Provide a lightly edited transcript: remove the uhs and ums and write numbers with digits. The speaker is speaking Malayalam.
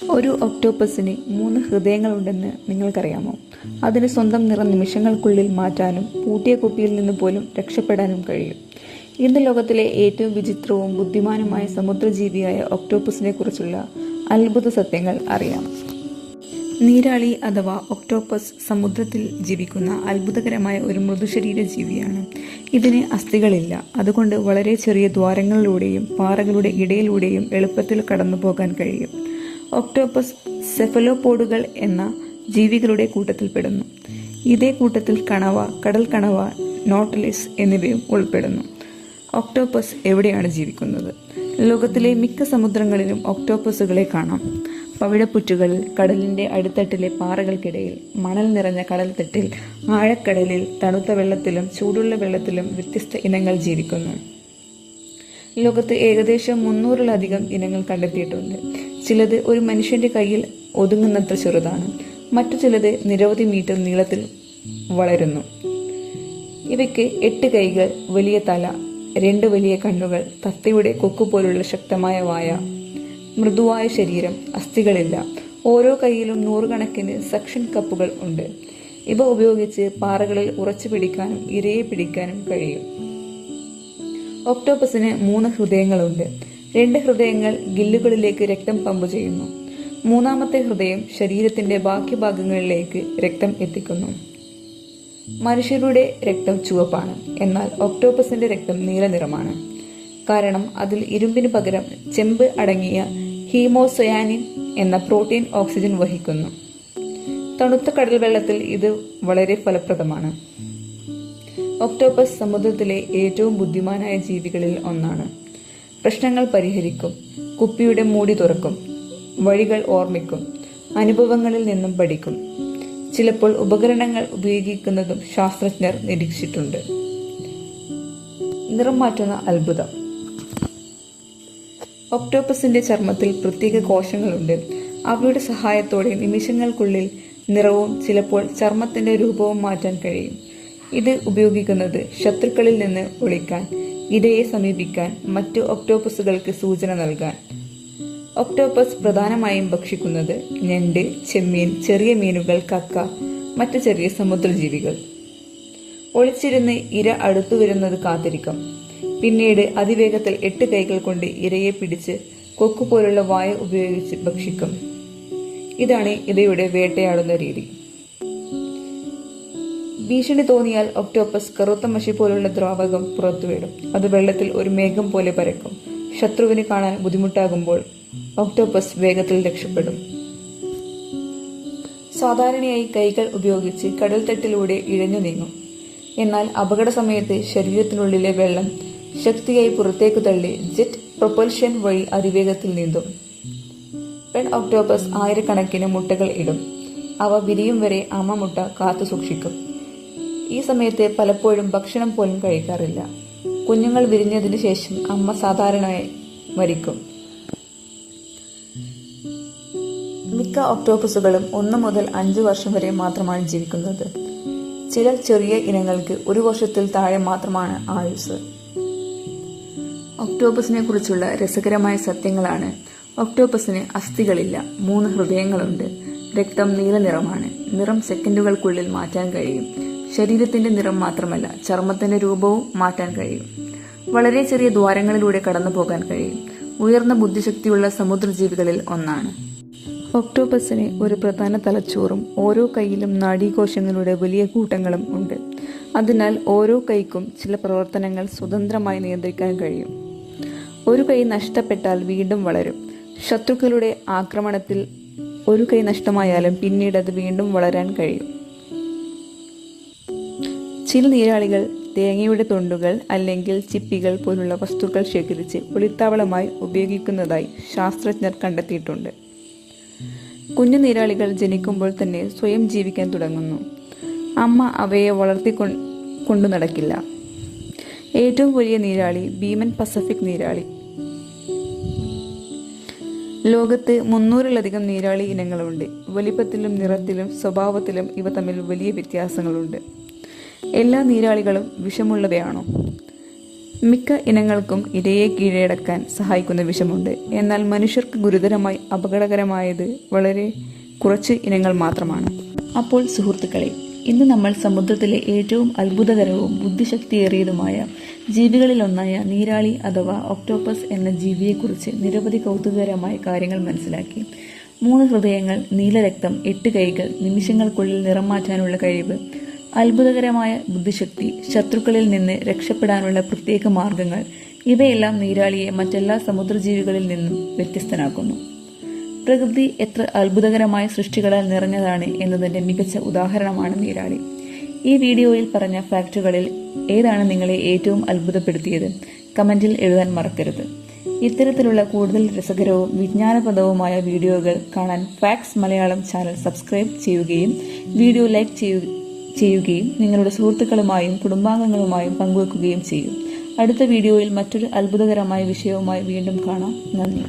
ഒരു ഒക്ടോപ്പസിന് 3 ഹൃദയങ്ങളുണ്ടെന്ന് നിങ്ങൾക്കറിയാമോ? അതിന് സ്വന്തം നിറം നിമിഷങ്ങൾക്കുള്ളിൽ മാറ്റാനും പൂട്ടിയ കുപ്പിയിൽ നിന്ന് പോലും രക്ഷപ്പെടാനും കഴിയും. ഇന്ന് ലോകത്തിലെ ഏറ്റവും വിചിത്രവും ബുദ്ധിമാനുമായ സമുദ്രജീവിയായ ഒക്ടോപ്പസിനെ കുറിച്ചുള്ള അത്ഭുത സത്യങ്ങൾ അറിയാം. നീരാളി അഥവാ ഒക്ടോപ്പസ് സമുദ്രത്തിൽ ജീവിക്കുന്ന അത്ഭുതകരമായ ഒരു മൃദുശരീര ജീവിയാണ്. ഇതിന് അസ്ഥികളില്ല. അതുകൊണ്ട് വളരെ ചെറിയ ദ്വാരങ്ങളിലൂടെയും പാറകളുടെ ഇടയിലൂടെയും എളുപ്പത്തിൽ കടന്നു പോകാൻ കഴിയും. ഒക്ടോപ്പസ് സെഫലോപോഡുകൾ എന്ന ജീവികളുടെ കൂട്ടത്തിൽപ്പെടുന്നു. ഇതേ കൂട്ടത്തിൽ കണവ, കടൽ കണവ, നോട്ടലിസ് എന്നിവയും ഉൾപ്പെടുന്നു. ഒക്ടോപ്പസ് എവിടെയാണ് ജീവിക്കുന്നത്? ലോകത്തിലെ മിക്ക സമുദ്രങ്ങളിലും ഒക്ടോപ്പസുകളെ കാണാം. പവിഴപ്പുറ്റുകളിൽ, കടലിന്റെ അടിത്തട്ടിലെ പാറകൾക്കിടയിൽ, മണൽ നിറഞ്ഞ കടൽത്തട്ടിൽ, ആഴക്കടലിൽ, തണുത്ത വെള്ളത്തിലും ചൂടുള്ള വെള്ളത്തിലും വ്യത്യസ്ത ഇനങ്ങൾ ജീവിക്കുന്നു. ലോകത്ത് ഏകദേശം 300-ലധികം ഇനങ്ങൾ കണ്ടെത്തിയിട്ടുണ്ട്. ചിലത് ഒരു മനുഷ്യന്റെ കയ്യിൽ ഒതുങ്ങുന്നത്ര ചെറുതാണ്. മറ്റു ചിലത് നിരവധി മീറ്റർ നീളത്തിൽ വളരുന്നു. ഇവയ്ക്ക് 8 കൈകൾ, വലിയ തല, 2 വലിയ കണ്ണുകൾ, തത്തയുടെ കൊക്കുപോലുള്ള ശക്തമായ വായ, മൃദുവായ ശരീരം, അസ്ഥികളില്ല. ഓരോ കൈയിലും 100 കണക്കിന് സക്ഷൻ കപ്പുകൾ ഉണ്ട്. ഇവ ഉപയോഗിച്ച് പാറകളിൽ ഉറച്ചു പിടിക്കാനും ഇരയെ പിടിക്കാനും കഴിയും. ഒക്ടോപ്പസിന് 3 ഹൃദയങ്ങളുണ്ട്. 2 ഹൃദയങ്ങൾ ഗില്ലുകളിലേക്ക് രക്തം പമ്പ് ചെയ്യുന്നു. 3-മത്തെ ഹൃദയം ശരീരത്തിന്റെ ബാക്കി ഭാഗങ്ങളിലേക്ക് രക്തം എത്തിക്കുന്നു. മനുഷ്യരുടെ രക്തം ചുവപ്പാണ്. എന്നാൽ ഒക്ടോപ്പസിന്റെ രക്തം നീല നിറമാണ്. കാരണം അതിൽ ഇരുമ്പിന് പകരം ചെമ്പ് അടങ്ങിയ ഹീമോസയാനിൻ എന്ന പ്രോട്ടീൻ ഓക്സിജൻ വഹിക്കുന്നു. തണുത്ത കടൽ വെള്ളത്തിൽ ഇത് വളരെ ഫലപ്രദമാണ്. ഒക്ടോപ്പസ് സമുദ്രത്തിലെ ഏറ്റവും ബുദ്ധിമാനായ ജീവികളിൽ ഒന്നാണ്. പ്രശ്നങ്ങൾ പരിഹരിക്കും, കുപ്പിയുടെ മൂടി തുറക്കും, വഴികൾ ഓർമ്മിക്കും, അനുഭവങ്ങളിൽ നിന്നും പഠിക്കും. ചിലപ്പോൾ ഉപകരണങ്ങൾ ഉപയോഗിക്കുന്നതും ശാസ്ത്രജ്ഞർ നിരീക്ഷിച്ചിട്ടുണ്ട്. നിറം മാറ്റുന്ന അത്ഭുതം. ഒക്ടോപ്പസിന്റെ ചർമ്മത്തിൽ പ്രത്യേക കോശങ്ങളുണ്ട്. അവയുടെ സഹായത്തോടെ നിമിഷങ്ങൾക്കുള്ളിൽ നിറവും ചിലപ്പോൾ ചർമ്മത്തിന്റെ രൂപവും മാറ്റാൻ കഴിയും. ഇത് ഉപയോഗിക്കുന്നത് ശത്രുക്കളിൽ നിന്ന് ഒളിക്കാൻ, ഇരയെ സമീപിക്കാൻ, മറ്റു ഒക്ടോപ്പസുകൾക്ക് സൂചന നൽകാൻ. ഒക്ടോപ്പസ് പ്രധാനമായും ഭക്ഷിക്കുന്നത് ഞണ്ട്, ചെമ്മീൻ, ചെറിയ മീനുകൾ, കക്ക, മറ്റു ചെറിയ സമുദ്രജീവികൾ. ഒളിച്ചിരുന്ന് ഇര അടുത്തു വരുന്നത് കാത്തിരിക്കും. പിന്നീട് അതിവേഗത്തിൽ 8 കൈകൾ കൊണ്ട് ഇരയെ പിടിച്ച് കൊക്കുപോലുള്ള വായ ഉപയോഗിച്ച് ഭക്ഷിക്കും. ഇതാണ് ഇരയുടെ വേട്ടയാടുന്ന രീതി. ഭീഷണി തോന്നിയാൽ ഒക്ടോപ്പസ് കറുത്ത മഷി പോലുള്ള ദ്രാവകം പുറത്തുവിടും. അത് വെള്ളത്തിൽ ഒരു മേഘം പോലെ പരക്കും. ശത്രുവിന് കാണാൻ ബുദ്ധിമുട്ടാകുമ്പോൾ ഒക്ടോപ്പസ് വേഗത്തിൽ രക്ഷപ്പെടും. സാധാരണയായി കൈകൾ ഉപയോഗിച്ച് കടൽത്തട്ടിലൂടെ ഇഴഞ്ഞു നീങ്ങും. എന്നാൽ അപകട സമയത്ത് ശരീരത്തിനുള്ളിലെ വെള്ളം ശക്തിയായി പുറത്തേക്ക് തള്ളി ജെറ്റ് പ്രൊപ്പൽഷൻ വഴി അതിവേഗത്തിൽ നീന്തും. പെൺ ഒക്ടോപ്പസ് ആയിരക്കണക്കിന് മുട്ടകൾ ഇടും. അവ വിരിയും വരെ അമ്മ മുട്ട കാത്തു സൂക്ഷിക്കും. ഈ സമയത്ത് പലപ്പോഴും ഭക്ഷണം പോലും കഴിക്കാറില്ല. കുഞ്ഞുങ്ങൾ വിരിഞ്ഞതിനു ശേഷം അമ്മ സാധാരണയായി മരിക്കും. മിക്ക ഒക്ടോപ്പസുകളും 1 മുതൽ 5 വർഷം വരെ മാത്രമാണ് ജീവിക്കുന്നത്. ചില ചെറിയ ഇനങ്ങൾക്ക് 1 വർഷത്തിൽ താഴെ മാത്രമാണ് ആയുസ്. ഒക്ടോപ്പസിനെ കുറിച്ചുള്ള രസകരമായ സത്യങ്ങളാണ്: ഒക്ടോപ്പസിന് അസ്ഥികളില്ല. 3 ഹൃദയങ്ങളുണ്ട്. രക്തം നീല നിറമാണ്. നിറം സെക്കൻഡുകൾക്കുള്ളിൽ മാറ്റാൻ കഴിയും. ശരീരത്തിന്റെ നിറം മാത്രമല്ല, ചർമ്മത്തിന്റെ രൂപവും മാറ്റാൻ കഴിയും. വളരെ ചെറിയ ദ്വാരങ്ങളിലൂടെ കടന്നു പോകാൻ കഴിയും. ഉയർന്ന ബുദ്ധിശക്തിയുള്ള സമുദ്രജീവികളിൽ ഒന്നാണ്. ഒക്ടോപ്പസിന് ഒരു പ്രധാന തലച്ചോറും ഓരോ കൈയിലും നാഡീകോശങ്ങളുടെ വലിയ കൂട്ടങ്ങളും ഉണ്ട്. അതിനാൽ ഓരോ കൈക്കും ചില പ്രവർത്തനങ്ങൾ സ്വതന്ത്രമായി നിയന്ത്രിക്കാൻ കഴിയും. ഒരു കൈ നഷ്ടപ്പെട്ടാൽ വീണ്ടും വളരും. ശത്രുക്കളുടെ ആക്രമണത്തിൽ ഒരു കൈ നഷ്ടമായാലും പിന്നീട് അത് വീണ്ടും വളരാൻ കഴിയും. ചില നീരാളികൾ തേങ്ങയുടെ തൊണ്ടുകൾ അല്ലെങ്കിൽ ചിപ്പികൾ പോലുള്ള വസ്തുക്കൾ ശേഖരിച്ച് ഒളിത്താവളമായി ഉപയോഗിക്കുന്നതായി ശാസ്ത്രജ്ഞർ കണ്ടെത്തിയിട്ടുണ്ട്. കുഞ്ഞു നീരാളികൾ ജനിക്കുമ്പോൾ തന്നെ സ്വയം ജീവിക്കാൻ തുടങ്ങുന്നു. അമ്മ അവയെ വളർത്തിക്കൊണ്ടു നടക്കില്ല. ഏറ്റവും വലിയ നീരാളി ഭീമൻ പസഫിക് നീരാളി. ലോകത്ത് 300-ലധികം നീരാളി ഇനങ്ങളുണ്ട്. വലിപ്പത്തിലും നിറത്തിലും സ്വഭാവത്തിലും ഇവ തമ്മിൽ വലിയ വ്യത്യാസങ്ങളുണ്ട്. എല്ലാ നീരാളികളും വിഷമുള്ളവയാണോ? മിക്ക ഇനങ്ങൾക്കും ഇരയെ കീഴടക്കാൻ സഹായിക്കുന്ന വിഷമുണ്ട്. എന്നാൽ മനുഷ്യർക്ക് ഗുരുതരമായി അപകടകരമായത് വളരെ കുറച്ച് ഇനങ്ങൾ മാത്രമാണ്. അപ്പോൾ സുഹൃത്തുക്കളെ, ഇന്ന് നമ്മൾ സമുദ്രത്തിലെ ഏറ്റവും അത്ഭുതകരവും ബുദ്ധിശക്തിയേറിയതുമായ ജീവികളിലൊന്നായ നീരാളി അഥവാ ഒക്ടോപ്പസ് എന്ന ജീവിയെക്കുറിച്ച് നിരവധി കൗതുകകരമായ കാര്യങ്ങൾ മനസ്സിലാക്കി. 3 ഹൃദയങ്ങൾ, നീലരക്തം, 8 കൈകൾ, നിമിഷങ്ങൾക്കുള്ളിൽ നിറം മാറ്റാനുള്ള കഴിവ്, അത്ഭുതകരമായ ബുദ്ധിശക്തി, ശത്രുക്കളിൽ നിന്ന് രക്ഷപ്പെടാനുള്ള പ്രത്യേക മാർഗങ്ങൾ, ഇവയെല്ലാം നീരാളിയെ മറ്റെല്ലാ സമുദ്രജീവികളിൽ നിന്നും വ്യത്യസ്തനാക്കുന്നു. പ്രകൃതി എത്ര അത്ഭുതകരമായ സൃഷ്ടികളാൽ നിറഞ്ഞതാണ് എന്നതിൻ്റെ മികച്ച ഉദാഹരണമാണ് നീരാളി. ഈ വീഡിയോയിൽ പറഞ്ഞ ഫാക്റ്റുകളിൽ ഏതാണ് നിങ്ങളെ ഏറ്റവും അത്ഭുതപ്പെടുത്തിയത്? കമന്റിൽ എഴുതാൻ മറക്കരുത്. ഇത്തരത്തിലുള്ള കൂടുതൽ രസകരവും വിജ്ഞാനപ്രദവുമായ വീഡിയോകൾ കാണാൻ ഫാക്ട്സ് മലയാളം ചാനൽ സബ്സ്ക്രൈബ് ചെയ്യുകയും വീഡിയോ ലൈക്ക് ചെയ്യുകയും നിങ്ങളുടെ സുഹൃത്തുക്കളുമായും കുടുംബാംഗങ്ങളുമായും പങ്കുവെക്കുകയും ചെയ്യും. അടുത്ത വീഡിയോയിൽ മറ്റൊരു അത്ഭുതകരമായ വിഷയവുമായി വീണ്ടും കാണാം. നന്ദി.